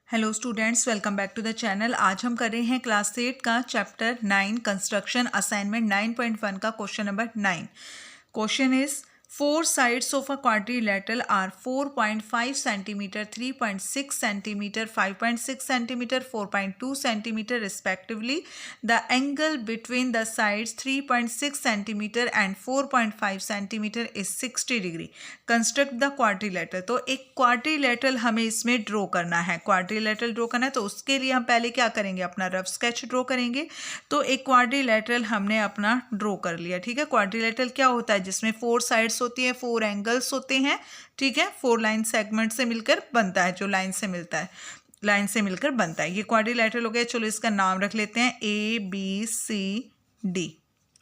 Hello students, welcome back to the channel. आज हम कर रहे हैं क्लास 8 का चैप्टर 9 कंस्ट्रक्शन असाइनमेंट 9.1 का question number 9। Question is 4 sides of a quadrilateral are 4.5 centimeter, 3.6 centimeter, 5.6 centimeter, 4.2 centimeter respectively. The angle between the sides 3.6 centimeter and 4.5 centimeter is 60 degree. Construct the quadrilateral. तो एक quadrilateral हमें इसमें draw करना है। Quadrilateral draw करना है तो उसके लिए हम पहले क्या करेंगे, अपना रफ स्केच ड्रॉ करेंगे। तो एक क्वाड्रिलेटरल हमने अपना ड्रॉ कर लिया। ठीक है, क्वाड्रिलेटरल क्या होता है, जिसमें 4 साइड्स होती है, 4 एंगल्स होते हैं। ठीक है, 4 लाइन सेगमेंट से मिलकर बनता है, जो लाइन से मिलता है, लाइन से मिलकर बनता है। ये क्वाड्रिलेटरल हो गया। चलो इसका नाम रख लेते हैं ABCD।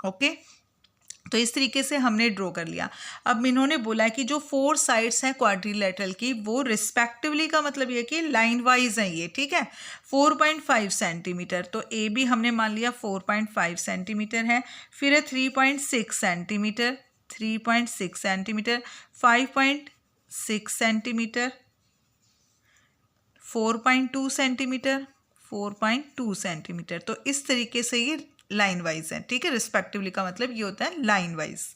ओके, तो इस तरीके से हमने ड्रॉ कर लिया। अब इन्होंने बोला कि जो 4 साइड्स हैं क्वाड्रिलेटरल की, वो रिस्पेक्टिवली का मतलब ये कि लाइन वाइज हैं ये। ठीक है, 4.5 सेंटीमीटर, तो ए बी हमने मान लिया 4.5 सेंटीमीटर है। फिर है 3.6 centimetre, 3.6 centimetre, 5.6 centimetre, 4.2 centimetre, 4.2 centimetre. तो इस तरीके से ये लाइन वाइज है। ठीक है, रिस्पेक्टिवली का मतलब ये होता है लाइन वाइज।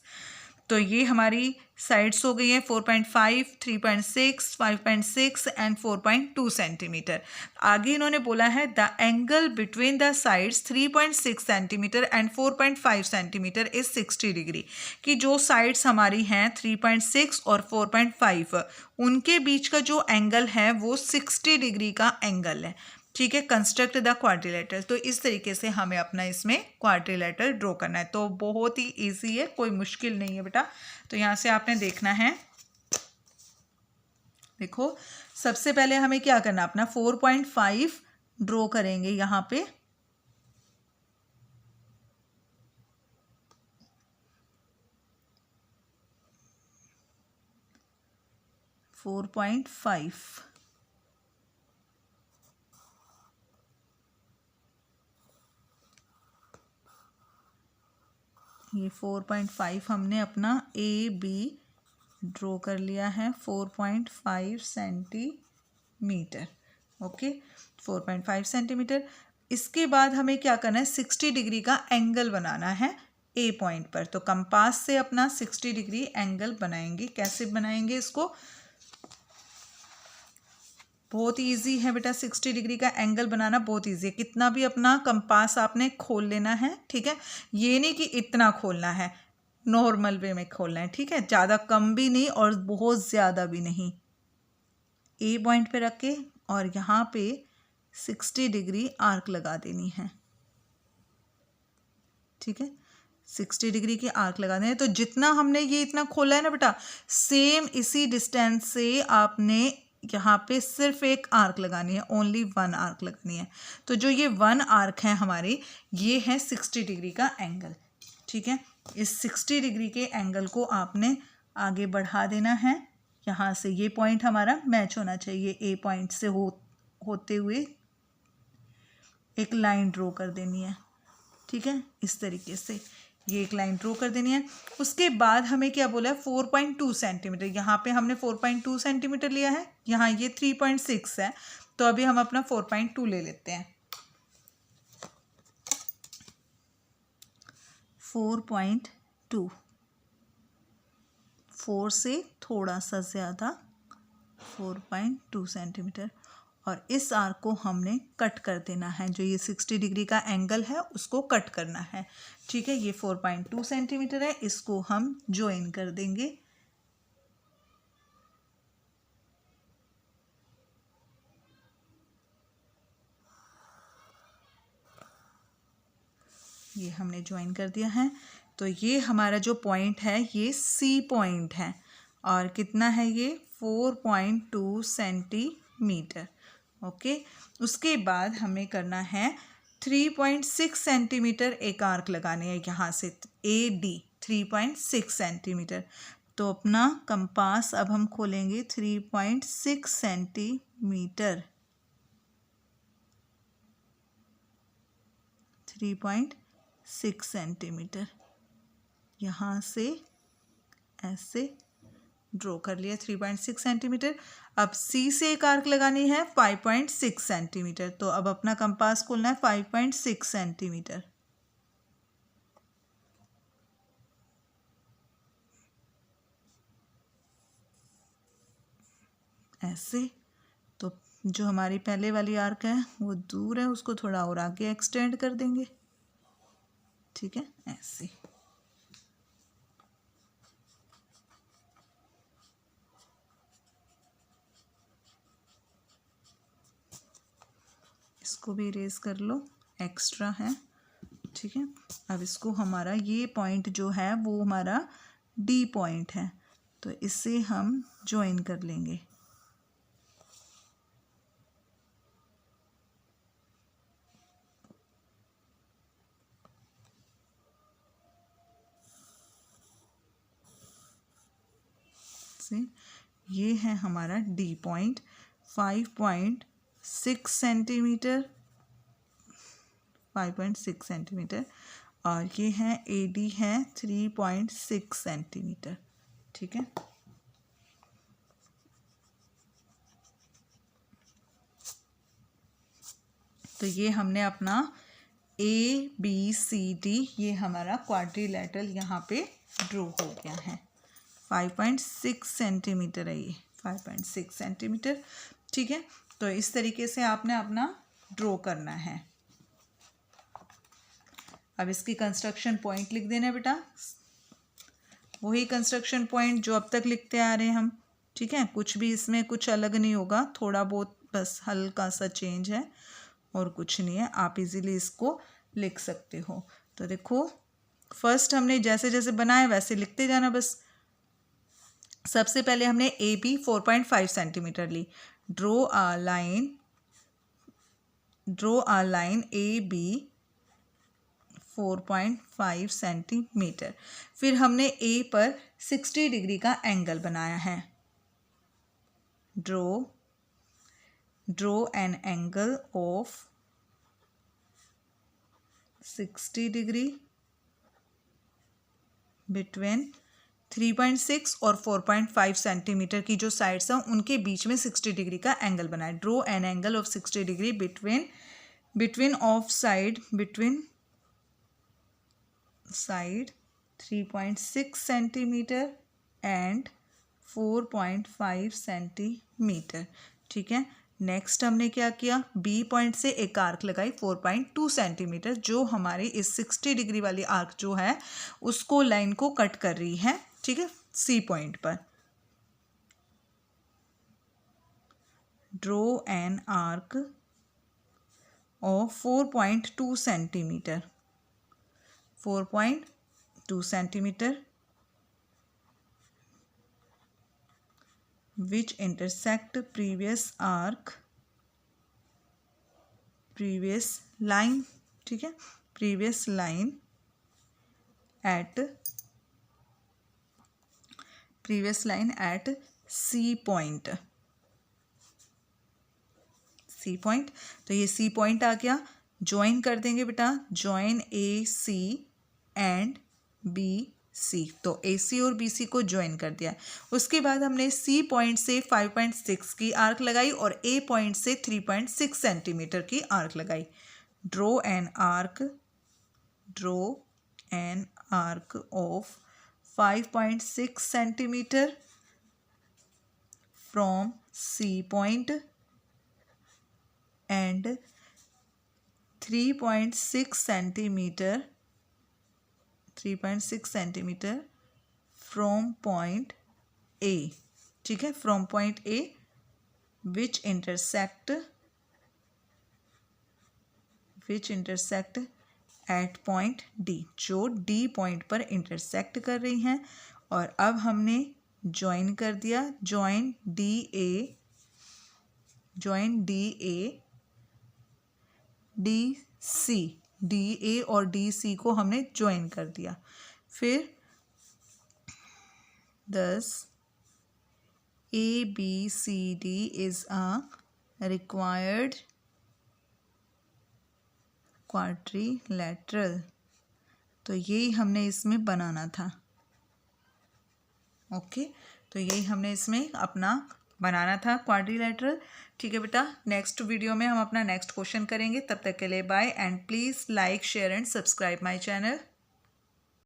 तो ये हमारी साइड्स हो गई हैं 4.5, 3.6, 5.6 एंड 4.2 सेंटीमीटर। आगे इन्होंने बोला है the angle between the sides 3.6 centimetre and 4.5 centimetre is 60 degree. कि जो साइड्स हमारी हैं 3.6 और 4.5, उनके बीच का जो एंगल है वो 60 डिग्री का एंगल है। ठीक है, कंस्ट्रक्ट द क्वाड्रिलेटरल। तो इस तरीके से हमें अपना इसमें क्वाड्रिलेटरल ड्रॉ करना है। तो बहुत ही इजी है, कोई मुश्किल नहीं है बेटा। तो यहाँ से आपने देखना है, देखो सबसे पहले हमें क्या करना, अपना 4.5 ड्रॉ करेंगे यहाँ पे। फोर पॉइंट फाइव ये 4.5 हमने अपना ए बी ड्रॉ कर लिया है, 4.5 सेंटीमीटर। Okay, 4.5 centimetre. इसके बाद हमें क्या करना है, 60 डिग्री का एंगल बनाना है ए पॉइंट पर। तो कंपास से अपना 60 डिग्री एंगल बनाएंगे। कैसे बनाएंगे इसको, बहुत ईजी है बेटा। 60 डिग्री का एंगल बनाना बहुत ईजी है। कितना भी अपना कंपास आपने खोल लेना है। ठीक है, ये नहीं कि इतना खोलना है, नॉर्मल वे में खोलना है। ठीक है, ज़्यादा कम भी नहीं और बहुत ज़्यादा भी नहीं। ए पॉइंट पे रख के और यहाँ पे 60 डिग्री आर्क लगा देनी है। ठीक है, 60 डिग्री की आर्क लगा देनी है। तो जितना हमने ये इतना खोला है ना बेटा, सेम इसी डिस्टेंस से आपने यहाँ पे सिर्फ एक आर्क लगानी है, ओनली 1 आर्क लगानी है। तो जो ये 1 आर्क है हमारी, ये है 60 डिग्री का एंगल। ठीक है, इस 60 डिग्री के एंगल को आपने आगे बढ़ा देना है। यहाँ से ये पॉइंट हमारा मैच होना चाहिए, ए पॉइंट से होते हुए एक लाइन ड्रॉ कर देनी है। ठीक है, इस तरीके से ये एक लाइन ड्रॉ कर देनी है। उसके बाद हमें क्या बोला है, 4.2 सेंटीमीटर। यहाँ पे हमने 4.2 सेंटीमीटर लिया है, यहाँ ये 3.6 है। तो अभी हम अपना 4.2 ले लेते हैं। 4.2, 4 से थोड़ा सा ज़्यादा, 4.2 सेंटीमीटर। और इस आर्क को हमने कट कर देना है। जो ये 60 डिग्री का एंगल है उसको कट करना है। ठीक है, ये 4.2 सेंटीमीटर है, इसको हम ज्वाइन कर देंगे। ये हमने ज्वाइन कर दिया है। तो ये हमारा जो पॉइंट है ये सी पॉइंट है। और कितना है ये, 4.2 सेंटीमीटर। ओके, उसके बाद हमें करना है 3.6 सेंटीमीटर एक आर्क लगाने हैं यहाँ से, ए डी 3.6 सेंटीमीटर। तो अपना कंपास अब हम खोलेंगे 3.6 सेंटीमीटर, 3.6 सेंटीमीटर। यहाँ से ऐसे ड्रॉ कर लिया 3.6 सेंटीमीटर। अब सी से एक आर्क लगानी है 5.6 सेंटीमीटर, तो अब अपना कंपास खोलना है 5.6 सेंटीमीटर। ऐसे। तो जो हमारी पहले वाली आर्क है वो दूर है, उसको थोड़ा और आगे एक्सटेंड कर देंगे। ठीक है, ऐसे। इसको भी इरेज कर लो, एक्स्ट्रा है। ठीक है, अब इसको हमारा ये पॉइंट जो है वो हमारा डी पॉइंट है, तो इसे हम ज्वाइन कर लेंगे। से ये है हमारा डी पॉइंट 5.6 सेंटीमीटर, 5.6 सेंटीमीटर, और ये है ए डी है 3.6 सेंटीमीटर। ठीक है, तो ये हमने अपना ए बी सी डी, ये हमारा क्वाड्रिलेटरल यहाँ पे ड्रॉ हो गया है। 5.6 सेंटीमीटर है ये, 5.6 सेंटीमीटर। ठीक है, तो इस तरीके से आपने अपना ड्रॉ करना है। अब इसकी कंस्ट्रक्शन पॉइंट लिख देना है बेटा, वही कंस्ट्रक्शन पॉइंट जो अब तक लिखते आ रहे हैं हम। ठीक है, कुछ भी इसमें कुछ अलग नहीं होगा, थोड़ा बहुत बस हल्का सा चेंज है और कुछ नहीं है। आप इजीली इसको लिख सकते हो। तो देखो, फर्स्ट हमने जैसे जैसे बनाया वैसे लिखते जाना बस। सबसे पहले हमने ए बी 4.5 सेंटीमीटर ली। Draw a line A B 4.5 centimetre. फिर हमने ए पर 60 डिग्री का एंगल बनाया है। Draw an angle of 60 degree between 3.6 और 4.5 सेंटीमीटर की जो साइड्स हैं उनके बीच में 60 डिग्री का एंगल बनाए। Draw an angle of 60 degree between side 3.6 centimetre and 4.5 centimetre. ठीक है, नेक्स्ट हमने क्या किया, बी पॉइंट से एक आर्क लगाई 4.2 सेंटीमीटर, जो हमारी इस 60 डिग्री वाली आर्क जो है उसको लाइन को कट कर रही है। ठीक है, सी पॉइंट पर। Draw an arc of 4.2 centimetre, 4.2 centimetre which intersect previous line। ठीक है, previous line at C point। तो ये C पॉइंट आ गया। ज्वाइन कर देंगे बेटा, join A C and B C. तो ए सी और बी सी को ज्वाइन कर दिया। उसके बाद हमने सी पॉइंट से 5.6 की आर्क लगाई और ए पॉइंट से 3.6 सेंटीमीटर की आर्क लगाई। Draw an arc of 5.6 centimetre from C point and 3.6 centimetre from point A. ठीक है, from point A which intersect at point D, जो डी पॉइंट पर इंटरसेक्ट कर रही हैं। और अब हमने ज्वाइन कर दिया, ज्वाइन डी ए और डी सी को हमने ज्वाइन कर दिया। फिर thus ABCD is a required quadrilateral। तो यही हमने इसमें बनाना था। ओके, तो यही हमने इसमें अपना बनाना था क्वाड्रिलेटरल। ठीक है बेटा, नेक्स्ट वीडियो में हम अपना नेक्स्ट क्वेश्चन करेंगे। तब तक के लिए bye and please like share and subscribe my channel.